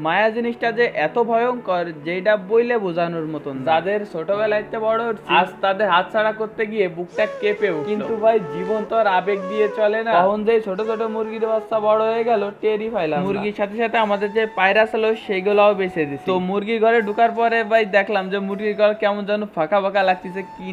মায়া জিনিসটা যে এত ভয়ঙ্কর যেটা বইলে বোঝানোর মতন। যাদের ছোটবেলাতে বড় হচ্ছে আজ তাদের হাতছাড়া করতে গিয়ে বুকটা কেঁপে উঠল। কিন্তু ভাই জীবন তো আর আবেগ দিয়ে চলে না। তখন যে ছোট ছোট মুরগির বাচ্চা বড় হয়ে গেল টেরই পাইলাম। মুরগির সাথে সাথে আমাদের যে পায়রা ছিল সেগুলাও বেঁচে দিছে। তো মুরগির ঘরে ঢুকার পরে ভাই দেখলাম যে মুরগির ঘর কেমন যেন ফাঁকা ফাঁকা লাগতেছে, কি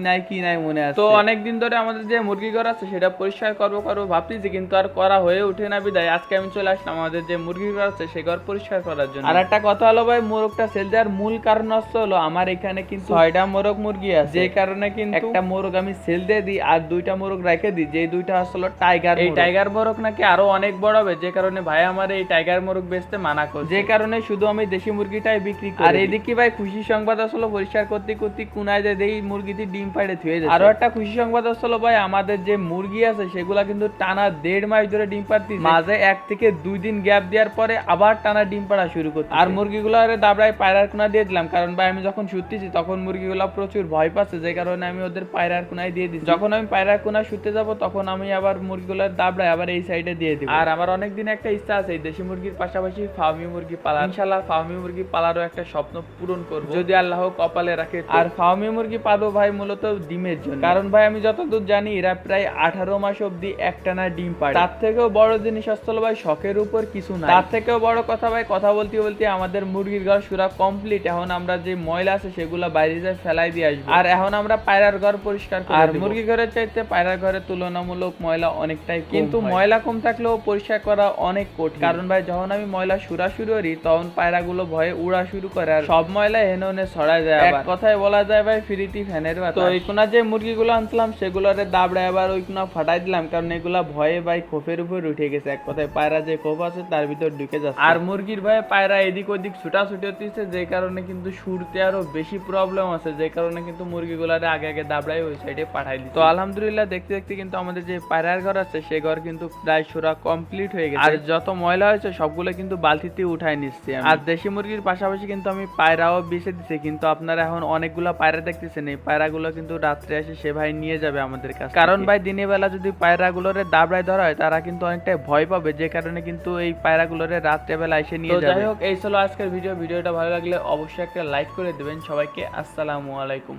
নাই মনে আছে। তো অনেকদিন ধরে আমাদের যে মুরগির ঘর আছে সেটা পরিষ্কার করবো ভাবতেছি, কিন্তু আর করা হয়ে ওঠে না। বিদায় আজকে আমি চলে আসলাম আমাদের যে মুরগির ঘর আছে সে ঘর পরিষ্কার করার জন্য। আর একটা কথা হলো ভাই, মোরগটা সেল দেওয়ার মূল কারণ হলো আমার এখানে কিন্তু 6টা মোরগ মুরগি আছে, যে কারণে কিন্তু একটা মোরগ আমি সেল দিয়ে দিই আর 2টা মোরগ রেখে দিই, যে 2টা আসলে টাইগার। এই টাইগার মোরগ নাকি আরো অনেক বড় হবে, যে কারণে ভাই আমার এই টাইগার মোরগ বেচতে মানা করে, যে কারণে শুধু আমি দেশি মুরগিটাই বিক্রি করি। আর এদিকে ভাই খুশি সংবাদ আসলে পরিষ্কার করতে কুনায় যে দেই মুরগিটি ডিম পাড়ে থুয়ে যায়। আরো একটা খুশি সংবাদ আসলে ভাই, আমাদের যে মুরগি আছে সেগুলা কিন্তু টানা 1.5 মাস ধরে ডিম পাড়তেছে, মাঝে 1 থেকে 2 দিন গ্যাপ দেওয়ার পরে আবার টানা ডিম পাড়া শুরু করতে। আর মুরগিগুলো আরে দাবড়ায় পায়রার কোনা দিয়ে দিলাম, কারণ ভাই আমি যখন শুতেছি তখন মুরগিগুলো প্রচুর ভয় পাচ্ছে, যে কারণে আমি ওদের পায়রার কোনায় দিয়ে দিই। যখন আমি পায়রার কোনা শুতে যাব তখন আমি আবার মুরগিগুলোর দাবড়ায় আবার এই সাইডে দিয়ে দিব। আর আমার অনেকদিন একটা ইচ্ছা আছে এই দেশি মুরগির পাশাপাশি ফার্মি মুরগি পালা। ইনশাআল্লাহ ফার্মি মুরগি পালারও একটা স্বপ্ন পূরণ করব যদি আল্লাহ কপালে রাখে। আর ফার্মি মুরগি পালবো ভাই মূলত ডিমের জন্য, কারণ ভাই আমি যতদূর জানি এরা প্রায় 18 মাস অবধি একটানা ডিম পাড়ে। তার থেকেও বড় জিনিস আসলে ভাই শখের উপর কিছু না। তার থেকেও বড় কথা ভাই, কথা বলতে বলতে আমাদের মুরগির ঘর সুরা কমপ্লিট। এখন আমরা যে ময়লা আছে সেগুলো বাইরে যায় ফেলাই দিয়ে আসবো। আর এখন আমরা পায়রার ঘর পরিষ্কার করে আর মুরগি ঘরের চাইতে পায়রার ঘরের তুলনামূলক ময়লা অনেকটাই, কিন্তু ময়লা কম থাকলেও পরিষ্কার করা অনেক কঠিন। কারণ ভাই যখন আমি ময়লা শুরু করি তখন পায়রাগুলো ভয়ে উড়া শুরু করে আর সব ময়লা হেনে হেনে ছড়ায় যায়। এক কথায় বলা যায় ভাই ফ্রিতি ফ্যানের বাতাস। তো এই কোনা যে মুরগিগুলো আনছিলাম সেগুলোরে দাবড়ায় আবার ওই কোনা ফাটাই দিলাম, কারণ এগুলা ভয়ে ভাই খোপের উপর উঠে গেছে। এক কথায় পায়রা যে খোপ আছে তার ভিতর ঢুকে যাচ্ছে। আর মুরগির ভয়ে পায়রা এদিক ওদিক ছুটাছুটি হচ্ছে, যে কারণে কিন্তু শুরুতে আরো বেশি প্রবলেম আছে, যে কারণে কিন্তু মুরগিগুলারে আগে দাবড়ায় ওই সাইডে পাঠাই দিই। তো আলহামদুলিল্লাহ দেখতে দেখতে কিন্তু আমাদের যে পায়রার ঘর আছে সে ঘর কিন্তু প্রায় সুরা কমপ্লিট হয়ে গেছে। আর যত ময়লা হয়েছে সবগুলো কিন্তু বালতিতে উঠাই নিচ্ছি। আর দেশি মুরগির পাশাপাশি কিন্তু আমি পায়রাও বেঁচে দিচ্ছি, কিন্তু আপনারা এখন অনেকগুলো পায়রা দেখতেছেন। এই পায়রাগুলো কিন্তু রাত্রে এসে সে ভাই নিয়ে যাবে আমাদের কাছে, কারণ ভাই দিনের বেলা যদি পায়রাগুলোরে দাবড়ায় ধরা হয় তারা কিন্তু অনেকটা ভয় পাবে, যে কারণে কিন্তু এই পায়রাগুলোরে রাত্রে বেলা এসে নিয়ে যাবে। যাই হোক এই ছিল আজকের ভিডিওটা ভালো লাগলে অবশ্যই একটা লাইক করে দিবেন। সবাইকে আসসালামু আলাইকুম।